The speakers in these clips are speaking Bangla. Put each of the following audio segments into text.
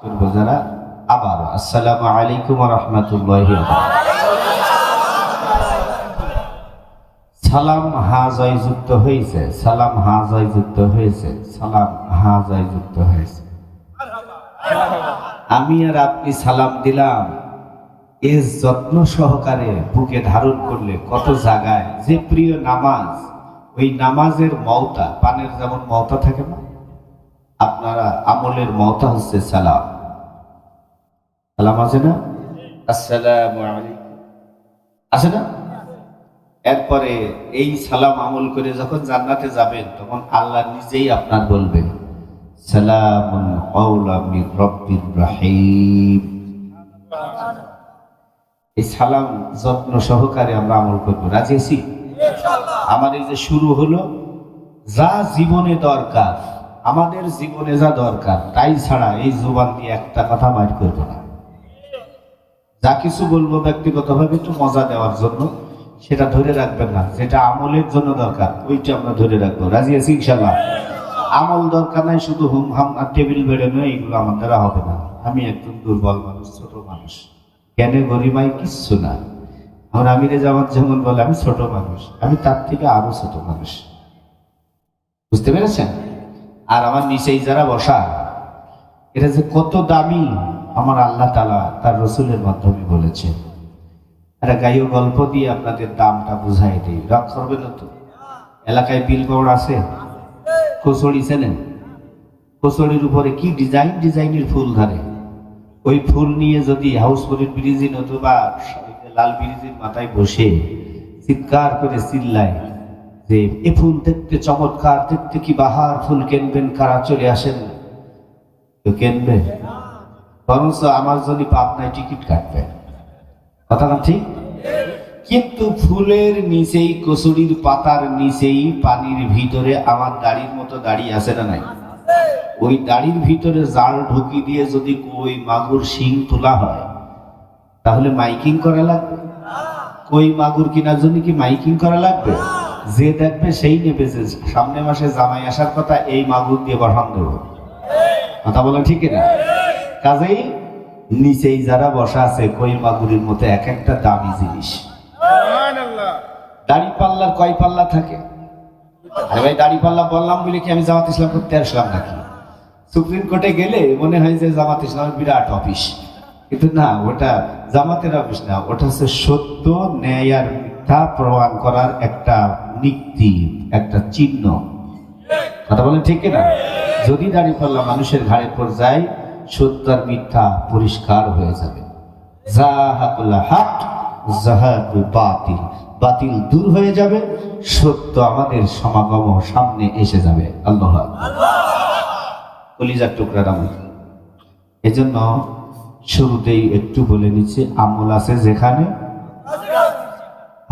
করবো যারা, আবার আসসালামু আলাইকুম ওয়া রাহমাতুল্লাহি ওয়া বারাকাতুহু। সালাম হা জয় যুক্ত হয়েছে, সালাম হা জয় যুক্ত হয়েছে, সালাম হা জয় যুক্ত হয়েছে। আমি আর আপনি সালাম দিলাম, এর যত্ন সহকারে বুকে ধারণ করলে কত জায়গায় যে প্রিয় নামাজ, ওই নামাজের মওতা, পানের যেমন মওতা থাকে না, আপনারা আমলের মওতা হচ্ছে সালাম। সালাম আছে না? আসসালামু আলাইকুম আছে না? এরপরে এই সালাম আমল করে যখন জান্নাতে যাবেন, তখন আল্লাহ নিজেই আপনার বলবেন সালামুন কাওলাম মির রাব্বির রহিম। এই সালাম যত্ন সহকারে আমরা আমল করবো, রাজি আছি? আমার এই যে শুরু হলো, যা জীবনে দরকার, আমাদের জীবনে যা দরকার তাই ছাড়া এই জবান দিয়ে একটা কথা বাইর করবো না। যা কিছু বলবো ব্যক্তিগতভাবে একটু মজা দেওয়ার জন্য, সেটা ধরে রাখবেন না। যেটা আমলের জন্য দরকার ওইটা আমরা ধরে রাখবো, রাজি আছি ইনশাআল্লাহ? আমল দরকার নাই, শুধু হুম হাম আর টেবিল বেড়ে নয়, এগুলো আমার দ্বারা হবে না। আমি একদম দুর্বল মানুষ, ছোট মানুষ, জ্ঞানে গরিমায় কিচ্ছু না। আমার আমিরে জামাত যেমন বলে আমি ছোট মানুষ, আমি তার থেকে আরো ছোট মানুষ, বুঝতে পেরেছেন? আর আমার নিচেই যারা বসা, এটা যে কত দামি আমার আল্লাহ তাআলা তার রসুলের মাধ্যমে বলেছে। একটা গাইও গল্প দিয়ে আপনাদের দামটা বুঝাই দিই, রাগ করবে না তো? এলাকায় বিলবোর্ড আছে, কচুরি চেনেন? কচুরির উপরে কি ডিজাইন ডিজাইনের ফুল ধরে, ওই ফুল নিয়ে যদি হাউসবোটের ব্রিজে নতুবা লাল ব্রিজের মাথায় বসে চিৎকার করে চিল্লায় যে এ ফুল দেখতে চমৎকার, দেখতে কি বাহার, ফুল কিনবেন কারা, চলে আসেন। তো কিনবে, বরঞ্চ আমার যদি পাবনায় টিকিট কাটবে, কথা না ঠিক? কিন্তু ফুলের নিচেই, কচুরির পাতার নিচেই, পানির ভিতরে আমার দাড়ির মতো দাড়ি আছে না নাই? ওই দাড়ির ভিতরে জাল ঢুকি দিয়ে যদি কই মাগুর শিং তোলা হয়, তাহলে মাইকিং করা লাগবে? কই মাগুর কেনার জন্য কি মাইকিং করা লাগবে? যে দেখবে সেই নেবে, যে সামনে মাসে জামাই আসার কথা, এই মাগুর দিয়ে বসান দেব। কথা বলা ঠিক না? কাজেই নিচেই যারা বসা আছে, কই মাগুরের মতো এক একটা দামি জিনিস। দাড়ি পাল্লার কয় পাল্লা থাকে? আরে ভাই, দাড়ি পাল্লা বললাম বলে কি আমি জামাত ইসলাম করতে আসলাম নাকি? সুপ্রিম কোর্টে গেলে মনে হয় যে জামাত ইসলামের বিরাট অফিস, কিন্তু না, ওটা জামাতের অফিস না, ওটা হচ্ছে সত্য, ন্যায় আর মিথ্যা প্রমাণ করার একটা নীতি, একটা চিহ্ন। কথা বলেন ঠিক না? যদি দাড়ি পাল্লা মানুষের ঘাড়ের পর যায়, সত্য আর মিথ্যা পরিষ্কার হয়ে যাবে। জাহাকুল হক জাহাকুল বাতিল, বাতিল দূর হয়ে যাবে, সত্য আমাদের সমাগম সামনে এসে যাবে। আল্লাহু আকবার। কলিজার টুকরা রাম। এজন্য শুরুতেই একটু বলে নিচ্ছি, আমল আছে যেখানে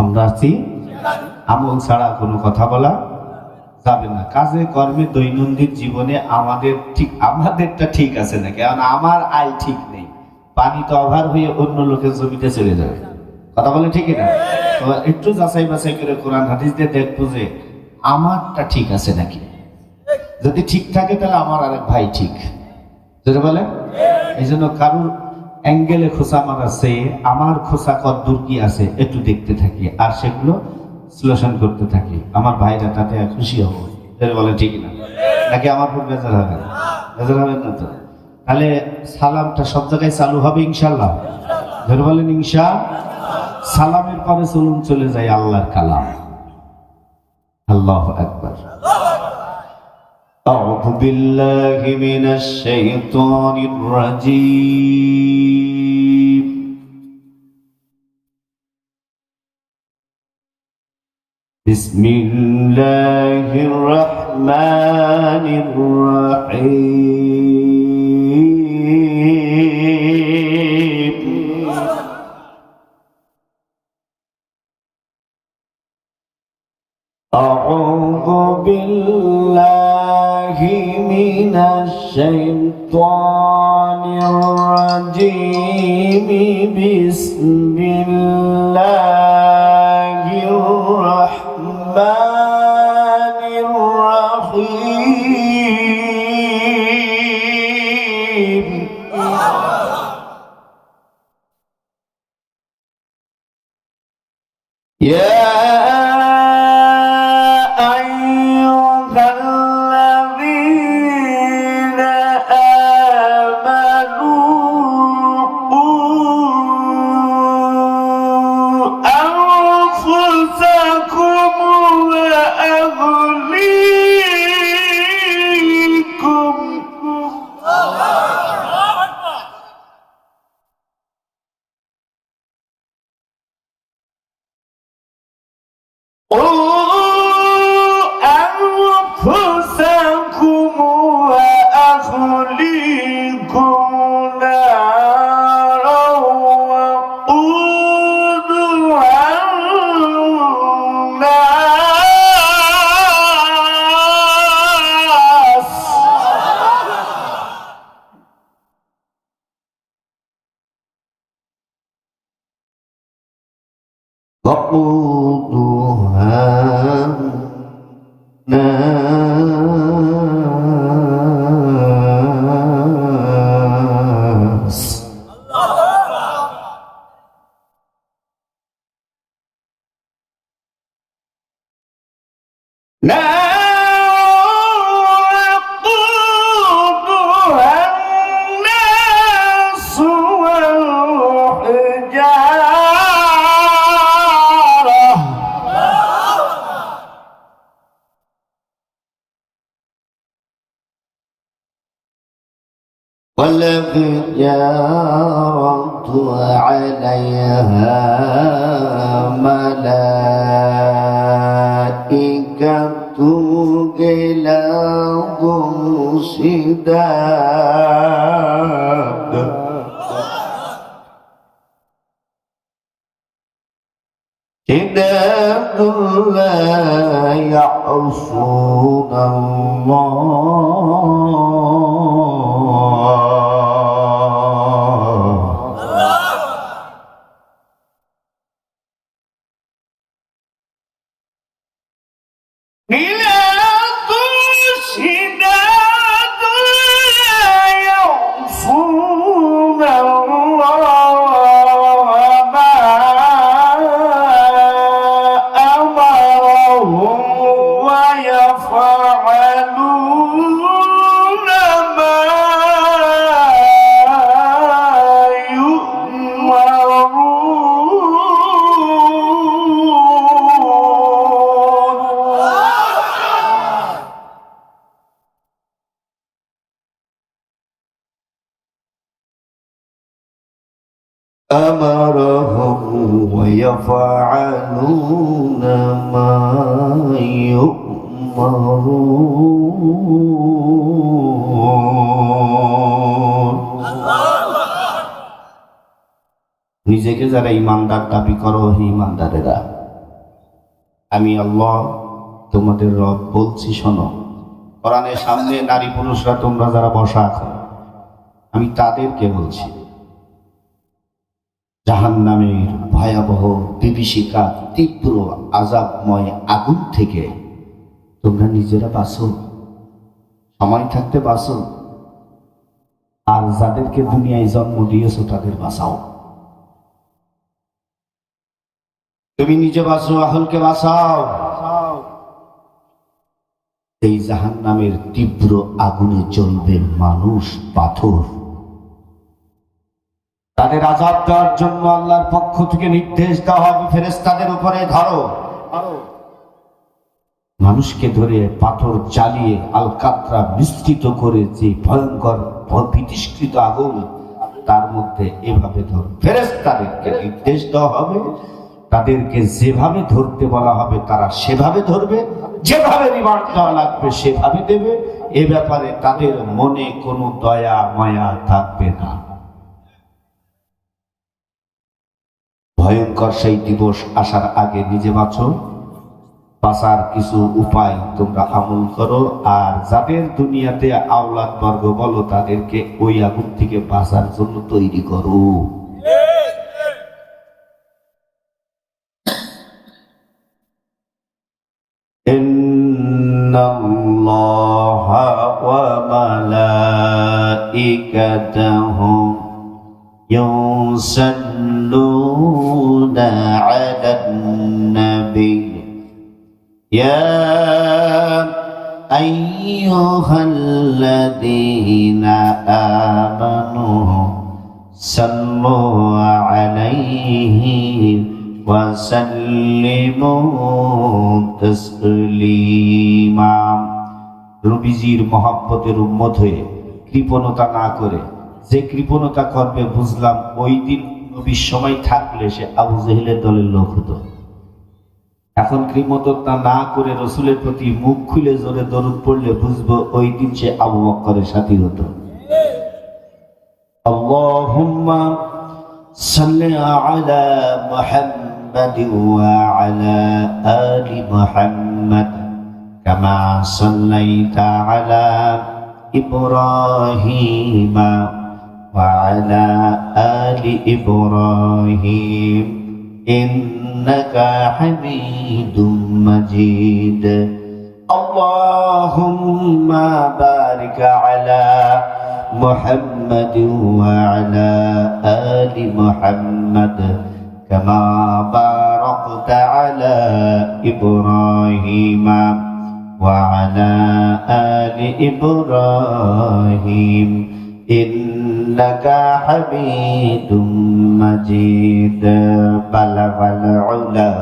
আমরা আছি, আমল ছাড়া কোনো কথা বলা যাবে না। কাজে কর্মে দৈনন্দিন জীবনে আমাদের ঠিক, আমাদেরটা ঠিক আছে না, কারণ আমার আয় ঠিক নেই, পানি তো অভার হয়ে অন্য লোকের জমিতে চলে যাবে। কথা বলে ঠিক না? তো একটু যাচাই বাছাই করে কোরআন হাদিস দিয়ে দেখবো যে আমারটা ঠিক আছে নাকি। যদি ঠিক থাকে তাহলে আমার আরেক ভাই ঠিক, যদি বলেন। এই জন্য কারোর অ্যাঙ্গেলে খোঁচা মারাচ্ছে, আমার খোঁচা কদ্দূর কি আছে একটু দেখতে থাকি, আর সেগুলো বিশ্লেষণ করতে থাকি। আমার ভাইরা তাতে খুশি হবো, বলে ঠিক না? নাকি আমার খুব বেজার হবে? বেজার হবেন না তো? তাহলে সালামটা সব জায়গায় চালু হবে ইনশাল্লাহ, ধরে বলেন ইনশা। সালামের পরে চলুন চলে যাই আল্লাহর কালাম। আল্লাহু আকবার। أعوذ بالله من الشيطان الرجيم. بسم الله الرحمن الرحيم. أعوذ بالله من الشيطان الرجيم. بسم الله الرحمن الرحيم. وقودها الناس والحجارة عليها ملائكة غلاظ شداد لا يعصون أمرهم ويفعلون ما يؤمرون নিজেকে যারা ইমানদার দাবি করো হে ইমানদারেরা, আমি আল্লাহ তোমাদের রব বলছি শোনো। কোরআনের সামনে নারী পুরুষরা তোমরা যারা বসা আছো, আমি তাদেরকে বলছি জাহান্নামের ভয়াবহ বিভীষিকা তীব্র আযাবময় আগুন থেকে তোমরা নিজেরা বাঁচো, সময় থাকতে বাঁচো, আর যাদেরকে দুনিয়ায় জন্ম দিয়েছো তাদের বাঁচাও। তুমি নিজে বাঁচো, আহলকে বাঁচাও। এই জাহান্নামের তীব্র আগুনে জ্বলবে মানুষ, পাথর। তাদের আযাব দেওয়ার জন্য আল্লাহর পক্ষ থেকে নির্দেশ দেওয়া হবে ফেরেশতাদের উপরে, ধরো। মানুষকে ধরে পাথর জ্বালিয়ে আলকাতরা মিশ্রিত করে যে ভয়ঙ্কর বিতৃষ্কৃত আগুন, তার মধ্যে এভাবে ধর। ফেরেশতাদেরকে নির্দেশ দেওয়া হবে, তাদেরকে যেভাবে ধরতে বলা হবে তারা সেভাবে ধরবে, যেভাবে রিমান্ড দেওয়া লাগবে সেভাবে দেবে। এ ব্যাপারে তাদের মনে কোনো দয়া মায়া থাকবে না। ভয়ঙ্কর সেই দিবস আসার আগে নিজে বাঁচো, বাঁচার কিছু উপায় তোমরা আমল করো, আর যাদের দুনিয়াতে আওলাদ বর্গ বলো তাদেরকে ওই আগুন থেকে বাঁচার জন্য তৈরি করো। إن ইন্নাল্লাহা ওয়া মালাইকাতাহু يصلون على النبي يا أيها الذين آمنوا صلوا عليه وسلموا تسليما নবীজির মহব্বতের উম্মত হয়ে কৃপণতা না করে, যে কৃপণতা করবে বুঝলাম ওই দিন নবীর সময় থাকলে সে আবু জেহেলের দলের লোক হতো। এখন কৃপণতা না করে রসুলের প্রতি মুখ খুলে জোরে দরুদ পড়লে বুঝবো ওই দিন সে আবু বকরের সাথী হতো। আল্লাহুম্মা সাল্লি আলা মুহাম্মাদ ওয়া আলা আলি মুহাম্মাদ কামা সাল্লাইতা আলা ইব্রাহিম وعلى آل إبراهيم إنك حميد مجيد اللهم بارك على محمد وعلى آل محمد كما باركت على إبراهيم وعلى آل إبراهيم إنك حميد مجيد بلغ العلا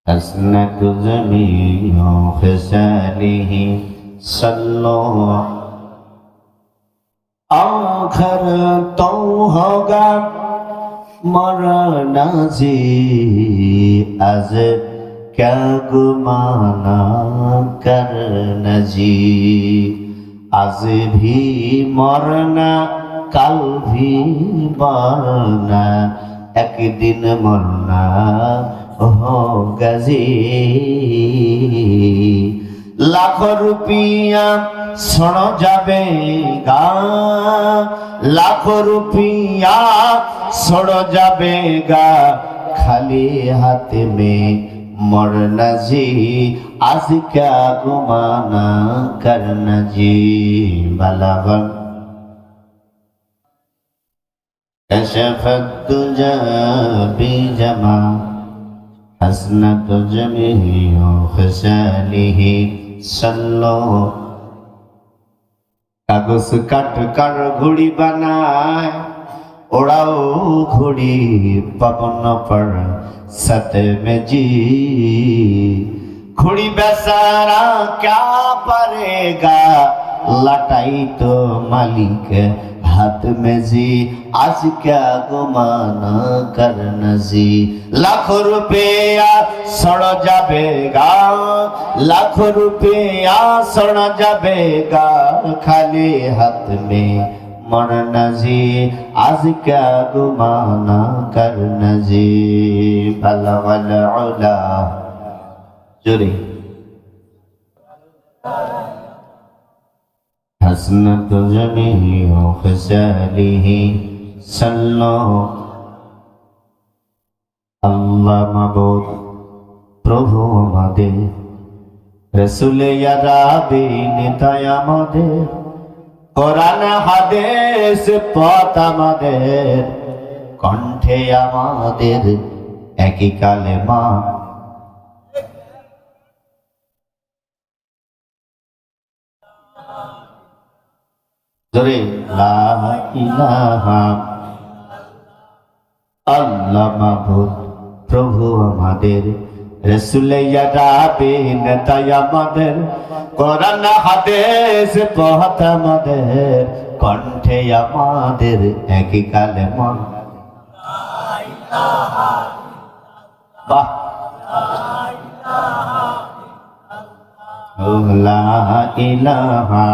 حسنت جميع خصاله صلوا آخر تو ہوگا مرنا جی از क्या गुमाना करना जी आज भी मरना कल भी मरना एक दिन मरना होगा जी लाखों रुपया सड़ जाएगा लाखों रुपया सड़ जाएगा खाली हाथ में मरना जी आज क्या गुमाना करना जी बलगन कशफ الدجى بجمع حسنت جميع خصاله صلوا कागज काट कर घड़ी बनाए उड़ाओ घड़ी पवन पर सत में जी घड़ी बेचारा क्या पड़ेगा लटाई तो मालिक हाथ में जी आज क्या गुमाना करना जी लाखों रुपया सड़ जाएगा लाखों रुपया सड़ जाएगा खाली हाथ में मरना जी आज क्या गुमाना करना जी बलगल उला जोरे हसनत जमीउ खसालिही सल्लो अल्लाह माबूद प्रभु आमादेर रसूल या राबी नेताय आमादेर কোরআন হাদিস পথ আমাদের কণ্ঠে আমাদের একই কালেমা জোরে লা ইলাহা আল্লাহ মাবুদ প্রভু আমাদের रसूल या राबी नेताय आमादेर কোরআন হাদিস পথ আমাদের কণ্ঠে আমাদের একই কালেমা লা ইলাহা বাহ লা ইলাহা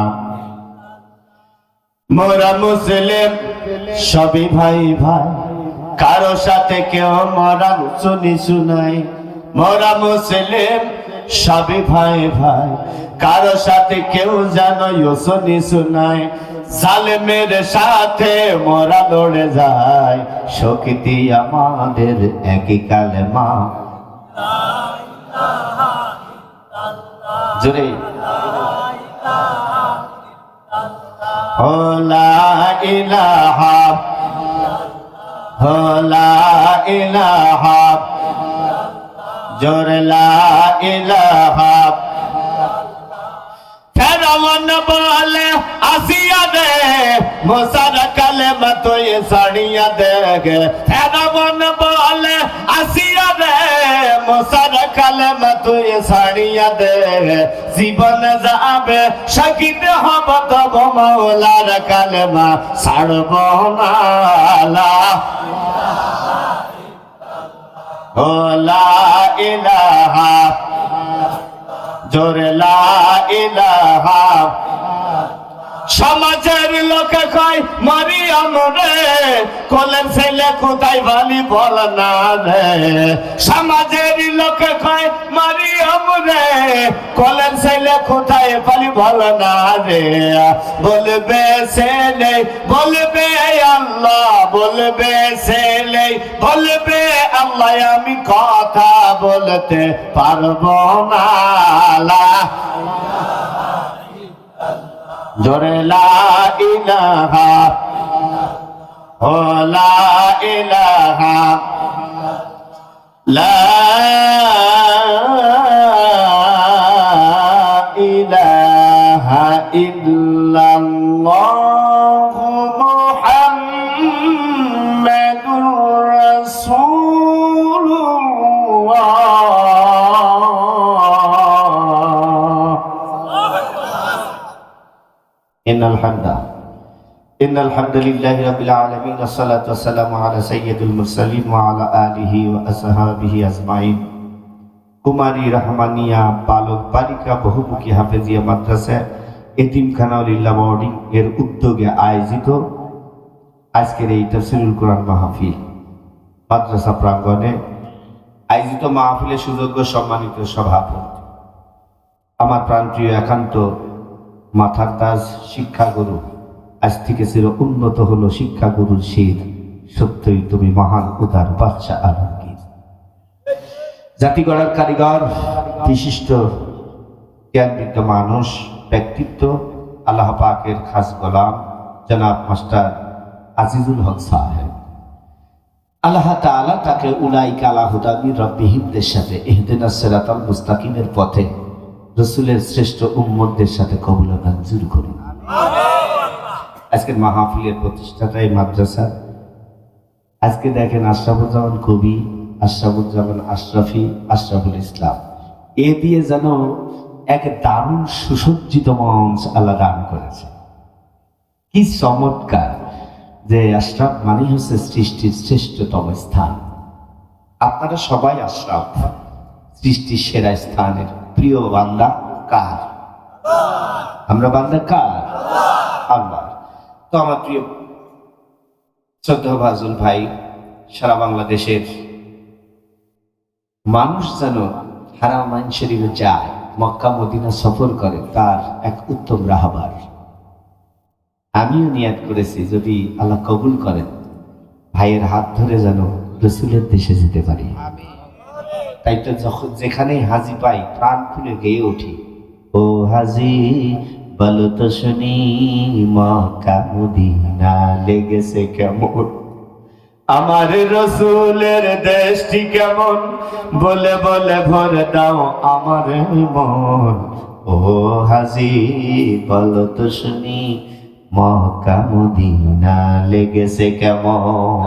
মোরা মুসলিম সবই ভাই ভাই কারো সাথে কেউ মরা শুনি শুনাই মোরা মুসলিম সবে ভাই ভাই, কারো সাথে কেউ যেন ইউসনি শুনায়, জালেমের সাথে মোরা লড়ে যায়, শক্তি আমাদের একই কালেমা। জোরে লা ইলাহা লা ইলাহা, জোরে লা ইলাহা। ফেরাউন বলে আসিয়া দে, মুসার কালেমা তুই সাড়িয়া দে। ফেরাউন বলে আসিয়া দে, মুসার কালেমা তুই সাড়িয়া দে। জীবন যাবে শহীদ হব তব মাওলার কালেমা ছাড়ব না। লা ইলাহা, জোরে লা ইলাহা। সমাজের লোকে কয় মারিয়াম রে, কোলের ছেলে কোথায় ভালি বল না রে। সমাজের লোকে কয় মারিয়াম রে, কোলের ছেলে কোথায় ভালি বল না রে। বলবে ছেলে বলবে আল্লাহ, বলবে ছেলে বলবে আল্লাহ, আমি কথা বলতে পারবো না। জোরে লা ইলাহা লা ইলাহা, লা ইলাহা ইল্লাল্লাহ মুহাম্মাদুর রাসূলুল্লাহ। إن الحمد لله رب العالمين، والصلاة والسلام على سيد المرسلين وعلى آله وأصحابه أجمعين। কুমারী রহমানিয়া বালক বালিকা বহুমুখী হাফেজিয়া মাদ্রাসা এতিমখানা লিল্লাহ বোর্ডিং এর উদ্যোগে আয়োজিত আজকের এই তাফসীরুল কোরআন মাহফিল মাদ্রাসা প্রাঙ্গণে আয়োজিত মাহফিলের সুযোগ্য সম্মানিত সভাপতি, আমার প্রাণপ্রিয় একান্ত মাথার তাজ শিক্ষাগুরু, আজ থেকে চির উন্নত হলো শিক্ষাগুরুর শির, সত্যই তুমি মহান উদার বাদশা আলমগীর। জাতি গড়ার কারিগর, বিশিষ্ট জ্ঞানবিদ্ধ মানুষ, ব্যক্তিত্ব, আল্লাহ পাকের খাস গোলাম জনাব মাস্টার আজিজুল হক সাহেব, আল্লাহ তাআলা তাকে উলাইকা আলা হুদা মির রাব্বিহিমদের সাথে ইহদিনাস সিরাতাল মুস্তাকিমের পথে রাসূলের শ্রেষ্ঠ উম্মতদের সাথে কবুল মঞ্জুর করুন। আজকের মাহফিলের প্রতিষ্ঠাতা এই মাদ্রাসা, আজকে দেখেন আশরাফুজ্জামান কবি, আশরাফুজ্জামান আশরাফি, আশরাফুল ইসলাম, এ দিয়ে যেন এক দারুণ সুসজ্জিত মঞ্চ আল্লাহ দান করেছে। কি চমৎকার যে আশরাফ মানে হচ্ছে সৃষ্টির শ্রেষ্ঠতম স্থান। আপনারা সবাই আশরাফ, সৃষ্টির সেরা স্থানের প্রিয় বান্দা কার? আমরা বান্দা কার? আল্লাহ। তো আমার প্রিয় শ্রদ্ধা ভাজুল ভাই, সারা বাংলাদেশের মানুষ যেন হারামাইন শরীফে যায়, মক্কা মদিনা সফর করে, তার এক উত্তম রাহবার। আমিও নিয়াত করেছি যদি আল্লাহ কবুল করেন, ভাইয়ের হাত ধরে যেন রসুলের দেশে যেতে পারি। তাই তো যখন যেখানে হাজি পাই প্রাণ খুলে গেয়ে উঠি, ও হাজি বলো তো শুনি মক্কা মদিনা লেগেছে কেমন, আমার রসুলের দেশটি কেমন, বলে বলে ভরে দাও আমার মন। ও হাজি বলো তো শুনি মক্কা মদিনা লেগেছে কেমন।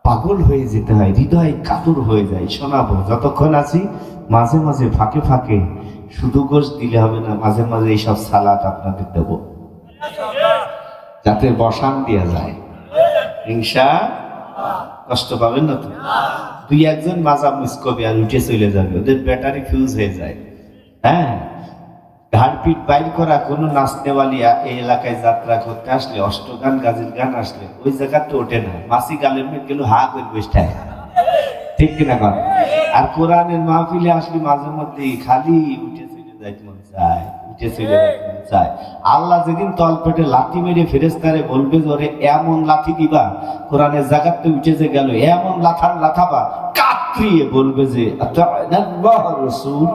পাগল হয়ে যেতে হয়, হৃদয় কাতর হয়ে যায়। শোনাবো যতক্ষণ আছি, মাঝে মাঝে ফাঁকে ফাঁকে শুধু গোশ দিলে হবে না, মাঝে মাঝে এইসব সালাদ আপনাদের দেব, যাতে বসান দেওয়া যায়। হিংসা কষ্ট পাবেন না তো? দুই একজন মাঝা মিস করবে আর উঠে চলে যাবে, ওদের ব্যাটারি ফিউজ হয়ে যায়। হ্যাঁ, ঘাড়পিট বাইর করা কোনো নাচনেওয়ালিয়া এই এলাকায় যাত্রা করতে আসলে, অষ্টগান গাজের গান আসলে ওই জায়গাতে ওঠে না, মাসি গালের মেয়ে গেল হা করে বসে ঠিক কিনা কর? আর কোরআনের মাহফিলে আসলে মাঝে মধ্যে খালি উঠে চলে যাইতে মন চায়, উঠে চলে যাইতে মন চায়। আল্লাহ যেদিন তল পেটে লাথি মেরে ফেরেশতারে বলবে যে ওরে এমন লাথি দিবা, কোরআনের জায়গাতে উঠে যে গেল এমন লাথাবা, কাতরিয়ে বলবে যে আল্লাহ রাসূল,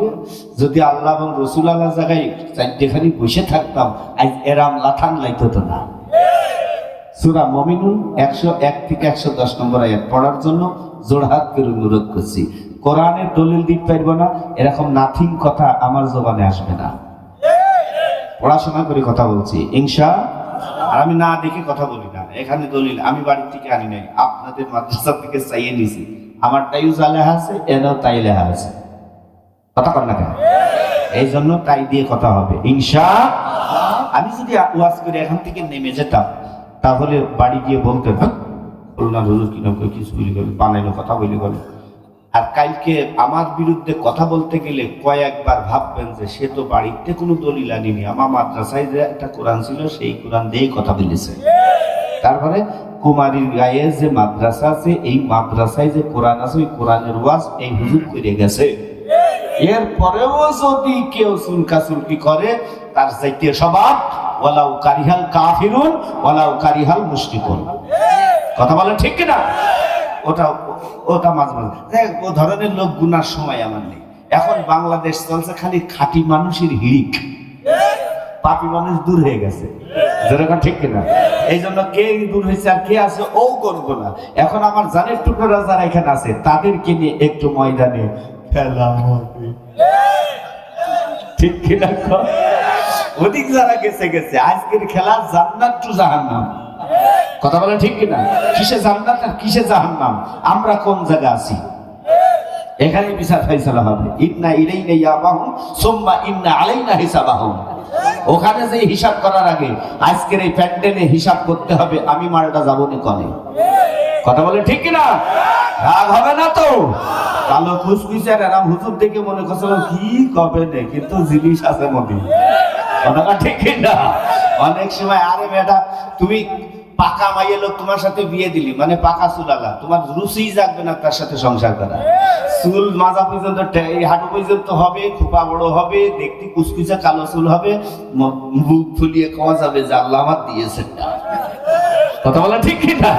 যদি আল্লাহ এবং রাসূল আল্লাহ জায়গায় চারটেখানি বসে থাকতাম আজ এরাম লাথান লাইতো তো না। সূরা মুমিনুন 101 থেকে 110 নম্বর আয়াত পড়ার জন্য জোড়হাত করে অনুরোধ করছি। কোরআনের দলিল দিতে পারবো না, এরকম নাথিং কথা আমার জবানে আসবে না। পড়াশোনা করে কথা বলছি ইনশাআল্লাহ। আর আমি না দেখে কথা বলি না। এখানে দলিল আমি বাড়ি থেকে আনি নাই, আপনাদের মাদ্রাসা থেকে চাইয়ে নিছি। আমার তাইও যা লেখা আছে এরও তাই লেখা আছে, কথা কর না কেন? এই জন্য তাই দিয়ে কথা হবে ইনশাআল্লাহ। আমি যদি ওয়াজ করে এখান থেকে নেমে যেতাম তাহলে বাড়ি গিয়ে বলতেন খুলনা হুজুর কিনা কিছু বলি গেল, বানাইলো কথা বলি গেল। আর কালকে আমার বিরুদ্ধে কথা বলতে গেলে কয়েকবার ভাববেন যে সে তো বাড়িতে কোনো দলিল আনিনি, আমার মাদ্রাসায় যে একটা কোরআন ছিল সেই কোরআন দিয়েই কথা বলেছে। তারপরে কুমারীর গায়ে যে মাদ্রাসা আছে, এই মাদ্রাসায় যে কোরআন আছে ওই কোরআনের ওয়াজ এই হুজুর করে গেছে। এরপরেও যদি কেউ চুলকাচুলকি করে তার চাইতে স্বভাব ওয়ালাউ কারিহাল কাফিরুন ওয়ালাউ কারিহাল মুশরিকুন। কথা বলেন ঠিক কিনা? ওটা মাঝে মাঝে ও ধরনের লোক গুনার সময় আমার নেই। এখন বাংলাদেশ চলছে খালি খাঁটি মানুষের হিড়িক, পাপি মানুষ দূর হয়ে গেছে, যেরকম ঠিক কিনা? এই জন্য কে দূর হয়েছে আর কে আছে ও করবো না। এখন আমার জানের টুকরা যারা এখানে আছে তাদেরকে নিয়ে একটু ময়দানে খেলা হবে, ঠিক কিনা? ওদিক যারা গেছে গেছে, আজকের খেলা জান্নাত টু জাহান্নাম। কথা বলে ঠিক কিনা? কিসে জান্নাত আর কিসে জাহান্নাম, আমরা কোন জায়গা আছি? এখানে বিচার ফাইসালা হবে। ইন্না ইলাইনা ইয়াবাহুম সুম্মা ইন্না আলাইনা হিসাবাহুম। ওখানে যে হিসাব করার আগে আজকের এই প্যান্ডেলে হিসাব করতে হবে আমি মালটা যাবো নি কনে। কথা বলে ঠিক কিনা? রাগ হবে না তো? কালো খুশখুশে আর এরাম হুজুর দেখে মনে করছিলাম কি কবে নে, কিন্তু জিনিস আছে মধ্যে। কথাটা ঠিক কিনা? অনেক সময় আরে বেটা তুমি পাকা মাইয়ে লোক তোমার সাথে বিয়ে দিলি মানে পাকা চুলালা, তোমার রুচি জাগবে না তার সাথে সংসার করা। চুল মাজা পর্যন্ত হাঁটু পর্যন্ত হবে, খোপা বড় হবে, দেখতে কুচকুচা কালো চুল হবে, মুখ ফুলিয়ে খাওয়া যাবে যে আল্লাহ আমার দিয়েছে। কথা বলা ঠিক কিনা?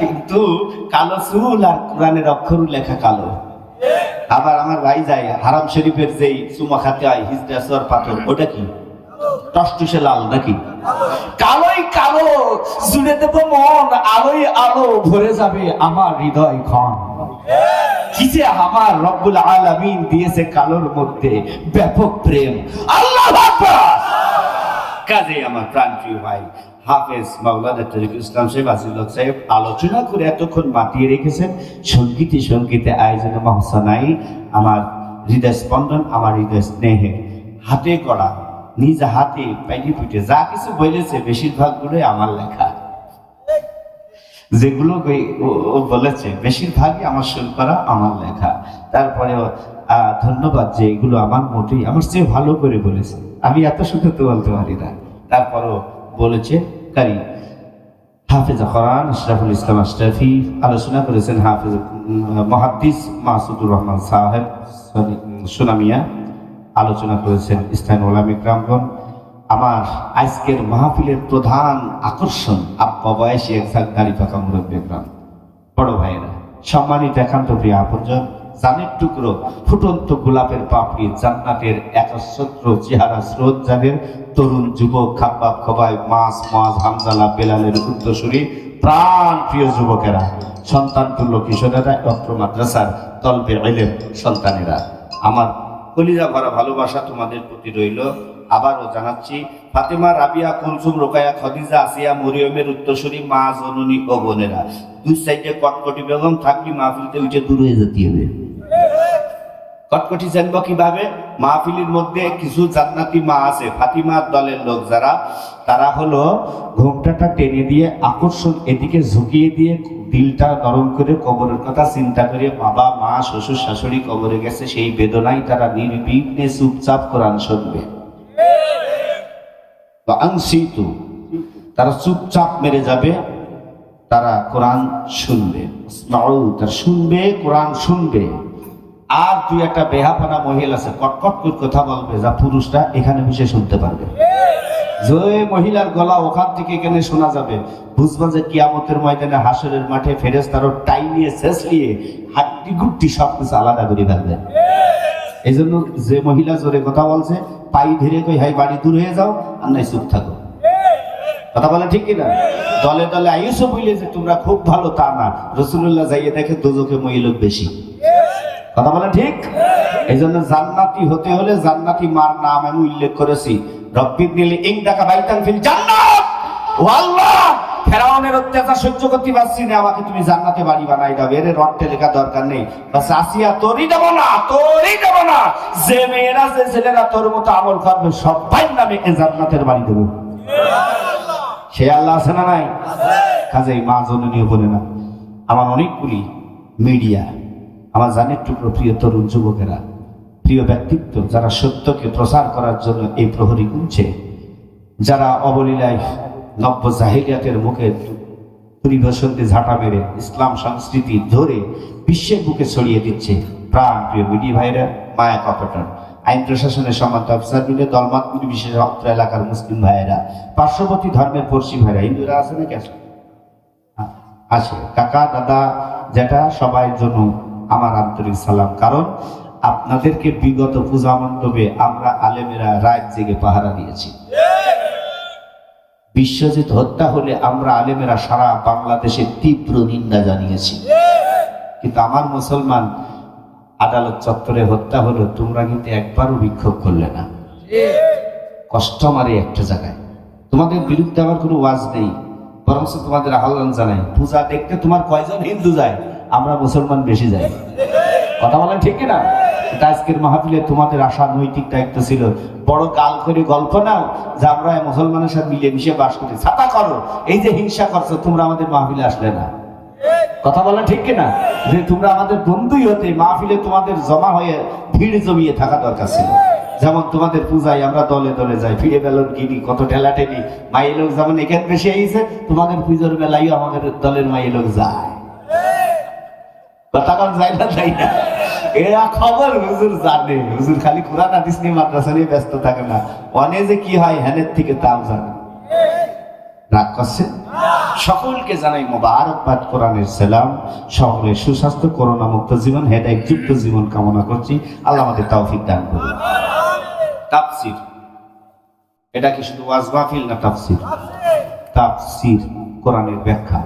কিন্তু কালো চুল আর কোরআনের অক্ষর লেখা কালো। আবার আমার ভাই যায় হারাম শরীফের যেই চুমা খাতে হয় হিজড়া পাথর, ওটা কি টসটসে লাল নাকি? কালোই কালো জুড়ে দেব মন, আলোই আলো ভরে যাবে আমার হৃদয় ক্ষণ। কি যে আমার রব্বুল আলামিন দিয়েছে কালোর মধ্যে ব্যাপক প্রেম, আল্লাহু আকবার। কাজে আমার প্রাণপ্রিয় ভাই হাফেজ মাওলানা তরিকুল ইসলাম সাহেব আজিজুল হক সাহেব আলোচনা করে এতক্ষণ মাতিয়ে রেখেছেন। সঙ্গীতে আয়োজনে মহসানাই আমার হৃদয় স্পন্দন, আমার হৃদয় স্নেহে হাতে করা নিজ হাতে পাইনি পুঁটে যা কিছু বলেছে বেশিরভাগ গুলোই আমার লেখা। যেগুলো বলেছে বেশিরভাগই আমার সুর করা, আমার লেখা। তারপরেও ধন্যবাদ যে এগুলো আমার মোটেই আমার চেয়ে ভালো করে বলেছে। আমি এত সুন্দর তো বলতে পারি না, তারপরও বলেছে। কারি হাফেজ কোরআন আশরাফুল ইসলাম আশরাফি আলোচনা করেছেন হাফেজ মুহাদ্দিস মাসুদুর রহমান সাহেব সুনামিয়া, আলোচনা করেছেন ইসলামী ওলামা ইকরামগণ। আমার আজকের মাহফিলের প্রধান আকর্ষণ আব্বা বয়সী একসাথ দাড়ি পাকা মুরব্বী ইকরাম, বড় ভাইয়েরা, সম্মানিত একান্ত প্রিয় আপনজন, জানের টুকরো, ফুটন্ত গোলাপের পাপড়ি, জান্নাতের একচ্ছত্র চেহারা স্রোত, যাদের তরুণ যুবক খাব্বাব খবাই মাস হামজালা বেলালের উত্তরসূরি প্রাণ প্রিয় যুবকেরা, সন্তান তুল্য কিশোরেরা, অত্র মাদ্রাসার তলবে ইলম সন্তানেরা, আমার কলিজা ভরা ভালোবাসা তোমাদের প্রতি রইল। আবারও জানাচ্ছি ফাতেমা, রাবিয়া, কুলসুম, রোকায়া, খদিজা, আসিয়া, মরিয়মের উত্তরসূরি মা, জননী ও বোনেরা, দুই সাইডে কটকটি বেগম থাকলে মাহফিলতে উঠে দূর হয়ে যেতে হবে। কটকটি জানবো কিভাবে? মাহফিলের মধ্যে কিছু জান্নাতি মা আছে, ফাতিমার দলের লোক যারা, তারা হলো ঘোমটাটা টেনে দিয়ে আকর্ষণ এদিকে ঝুঁকিয়ে দিয়ে দিলটা নরম করে কবরের কথা চিন্তা করে, বাবা মা শ্বশুর শাশুড়ি কবরে গেছে সেই বেদনায় তারা নির্বিঘ্নে চুপচাপ কোরআন শুনবে। তারা চুপচাপ মেরে যাবে, তারা কোরআন শুনবে, তারা শুনবে, কোরআন শুনবে। আর দুই একটা বেহাপানা মহিলা আছে, কটকট করে কথা বলবে, যা পুরুষরা এখানে বসে শুনতে পারবে। যে মহিলার গলা ওখান থেকে এখানে শোনা যাবে, বুঝবা যে কিয়ামতের ময়দানে হাসরের মাঠে ফেরেশতারা টাই নিয়ে শেষলিয়ে হাড্ডি গুড্ডি সবকিছু আলাদা করে ফেলবে। এই জন্য যে মহিলা জোরে কথা বলছে, পাই ধীরে কই হাই বাড়ি দূর হয়ে যাও, আর নাই চুপ থাকো। কথা বলে ঠিক কিনা? দলে দলে আইসো বইলে যে তোমরা খুব ভালো তা না, রাসূলুল্লাহ যাইয়ে দেখে দোজখে মহিলা বেশি। কথা বলে ঠিক? এই জন্য জান্নাতি হতে হলে জান্নাতি মার নাম আমি উল্লেখ করেছি, রব্বিবনিলি ইনদাকা বাইতান ফিল জান্নাত। ও আল্লাহ, ফেরাউনের অত্যাচার সহ্য করতে পারছি না, আমাকে তুমি জান্নাতে বাড়ি বানাই দাও। এর রটে লেখা দরকার নেই, বাস আসিয়া তোরই দেব না, তোরই দেব না। যে মেয়েরা যে ছেলেরা তোর মতো আমল করবে সবাই নামে এ জান্নাতের বাড়ি দেব। সে আল্লাহ আছে না নাই? কাজেই মা জননীয় বলে না। আমার অনেকগুলি মিডিয়া, আমার জানের টুকরো প্রিয় তরুণ যুবকেরা, প্রিয় ব্যক্তিত্ব, যারা সত্যকে প্রচার করার জন্য এই প্রহরী গুনছে, যারা অবলীলায় নব্য জাহিলিয়াতের মুখে পরিবেশন দিয়ে ঝাঁটা মেরে ইসলাম সংস্কৃতি ধরে বিশ্বের বুকে ছড়িয়ে দিচ্ছে, প্রাণ প্রিয় মিডিয়া ভাইরা, মায়া কপটন, আইন প্রশাসনের সম্মানিত অফিসার মিলে দলমত বিশেষ অত্র এলাকার মুসলিম ভাইয়েরা, পার্শ্ববর্তী ধর্মের পড়শি ভাইরা, হিন্দুরা আছে নাকি? আছে, কাকা দাদা যেটা সবার জন্য আমার আন্তরিক সালাম। কারণ আপনাদেরকে বিগত পূজা মণ্ডপে আমরা আলেমেরা রাত জেগে পাহারা দিয়েছি। বিশ্বজিৎ হত্যা হলে আমরা আলেমেরা সারা বাংলাদেশে তীব্র নিন্দা জানিয়েছি। কিন্তু আমার মুসলমান আদালত চত্বরে হত্যা হলো, তোমরা কিন্তু একবারও বিক্ষোভ করলে না। কষ্ট মারে একটা জায়গায়, তোমাদের বিরুদ্ধে আমার কোনো ওয়াজ নেই, বরং তোমাদের আহ্বান জানাই, পূজা দেখতে তোমার কয়জন হিন্দু যায়? আমরা মুসলমান বেশি যাই। কথা বলেন ঠিক কিনা? আজকের মাহফিলে তোমাদের আশা নৈতিক দায়িত্ব ছিল, বড় গাল করে গল্প নাও যে আমরা মুসলমানের সাথে মিলেমিশে বাস করি, ছাতা করো, এই যে হিংসা করছো, তোমরা আমাদের মাহফিলে আসলে না। কথা বলেন ঠিক কিনা? যে তোমরা আমাদের বন্ধুই হতে মাহফিলে তোমাদের জমা হয়ে ভিড় জমিয়ে থাকা দরকার ছিল। যেমন তোমাদের পূজায় আমরা দলে দলে যাই, ফিরে বেলন গিনি, কত ঠেলা ঠেলি, মাই লোক যেমন এখানে বেশি আইছে, তোমাদের পুজোর বেলায় আমাদের দলের মাই লোক যায়। কথা কন যায় না, তাই না? এরা খবর হুজুর জানে, হুজুর খালি কোরআন হাদিস নিয়ে মাদ্রাসা নিয়ে ব্যস্ত থাকে না, অনেক যে কি হয় হ্যানের থেকে তাও জানে। রাগ করছে? সকলকে জানাই মোবারকবাদ, কোরআনের সালাম, সকলের সুস্বাস্থ্য, করোনা মুক্ত জীবন, হেদায়েত যুক্ত জীবন কামনা করছি। আল্লাহ আমাদের তৌফিক দান করুন। তাফসীর, এটা কি শুধু ওয়াজ মাহফিল না? তাফসীর, তাফসীর কোরআনের ব্যাখ্যা,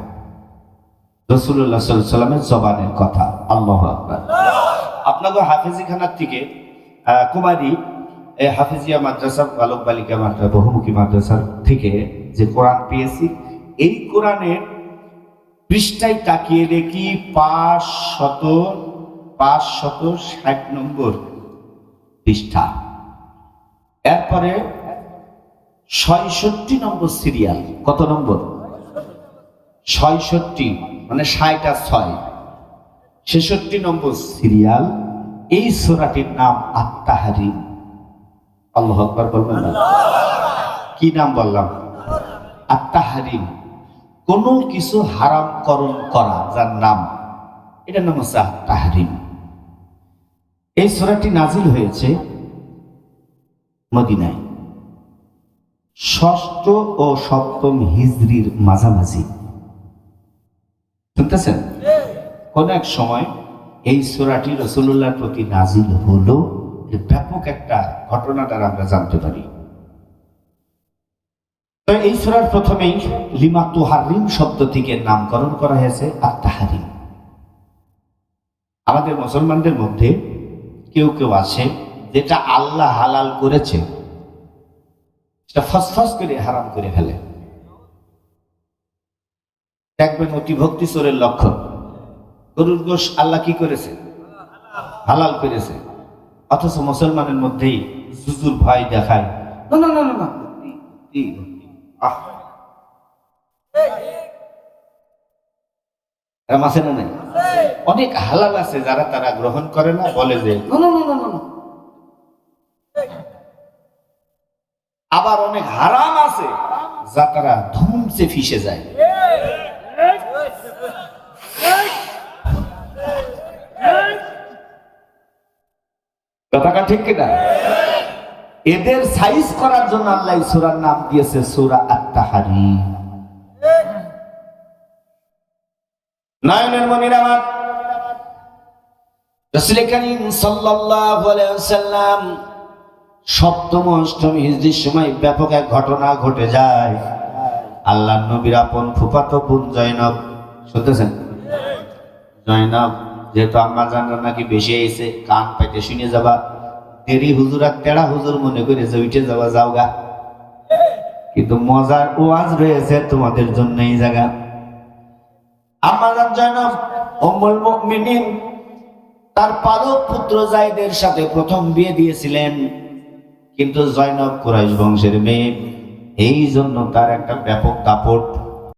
রাসূলুল্লাহ সাল্লাল্লাহু আলাইহি ওয়াসাল্লামের জবানের কথা। আল্লাহু আকবার। আপনাদের হাফেজিখানার থেকে কুমারী হাফেজিয়া মাদ্রাসা, বালক বালিকা মাদ্রাসা, বহুমুখী মাদ্রাসার থেকে যে কোরআন পেয়েছি, এই কোরআনের পৃষ্ঠায় তাকিয়ে দেখি 560 নম্বর পৃষ্ঠা, এরপরে 66 নম্বর সিরিয়াল। কত নম্বর? 66, মানে 60 আর 6, 66 নম্বর সিরিয়াল। এই সূরাটির নাম আত-তাহরীম। আল্লাহু আকবার বলবেন না? কি নাম বললাম? আত-তাহরীম। কোন কিছু হারামকরণ করা, যার নাম, এটার নাম হচ্ছে আত-তাহরীম। এই সূরাটি নাজিল হয়েছে মদিনায় 6ষ্ঠ ও 7ম হিজরির মাঝামাঝি। শুনতেছেন? কোন এক সময় এই সূরাটি রাসূলুল্লাহর প্রতি নাজিল হলো। ব্যাপক একটা ঘটনা দ্বারা আমরা জানতে পারি। তো এই সূরার প্রথমেই লিমা তুহাররিম শব্দ থেকে নামকরণ করা হয়েছে আত-তাহরীম। আমাদের মুসলমানদের মধ্যে কেউ কেউ আছে যেটা আল্লাহ হালাল করেছে সেটা ফসফস করে হারাম করে ফেলে। দেখবেন অতি ভক্তি চোরের লক্ষণ। গরুর গোশ আল্লাহ কি করেছে? হালাল করেছে, অথচ মুসলমানের মধ্যেই জুজুর ভয় দেখায়, না না না না না, আছে না নাই? অনেক হালাল আছে যারা তারা গ্রহণ করে না, বলে যে না না না না। আবার অনেক হারাম আছে যা তারা ধুমসে ফিসে যায়। কথাটা ঠিক কিনা? এদের সাইজ করার জন্য আল্লাহ সূরার নাম দিয়েছে সূরা আত-তাহরীম। নয়নের মনির আমার, রাসূল করিম সাল্লাল্লাহু আলাইহি ওয়াসাল্লাম সপ্তম অষ্টম হিজরির সময় ব্যাপক এক ঘটনা ঘটে যায়। আল্লাহর নবীর আপন ফুফাতো বোন জয়নব, শুনতেছেন? জয়নব যেহেতু আম্মা জানরা নাকি বেশি এসে কান পাইতে শুনে যাবা, দেরি হুজুর আর তেড়া হুজুর মনে করে যে উঠে যাওয়া যাওগা, কিন্তু মজার ওয়াজ রয়েছে তোমাদের জন্য এই জায়গা। আম্মা জান জয়নব উম্মুল মুমিনিন তার পালক পুত্র যায়েদের সাথে প্রথম বিয়ে দিয়েছিলেন, কিন্তু জয়নব কুরাইশ বংশের মেয়ে, এই জন্য তার একটা ব্যাপক দাপট।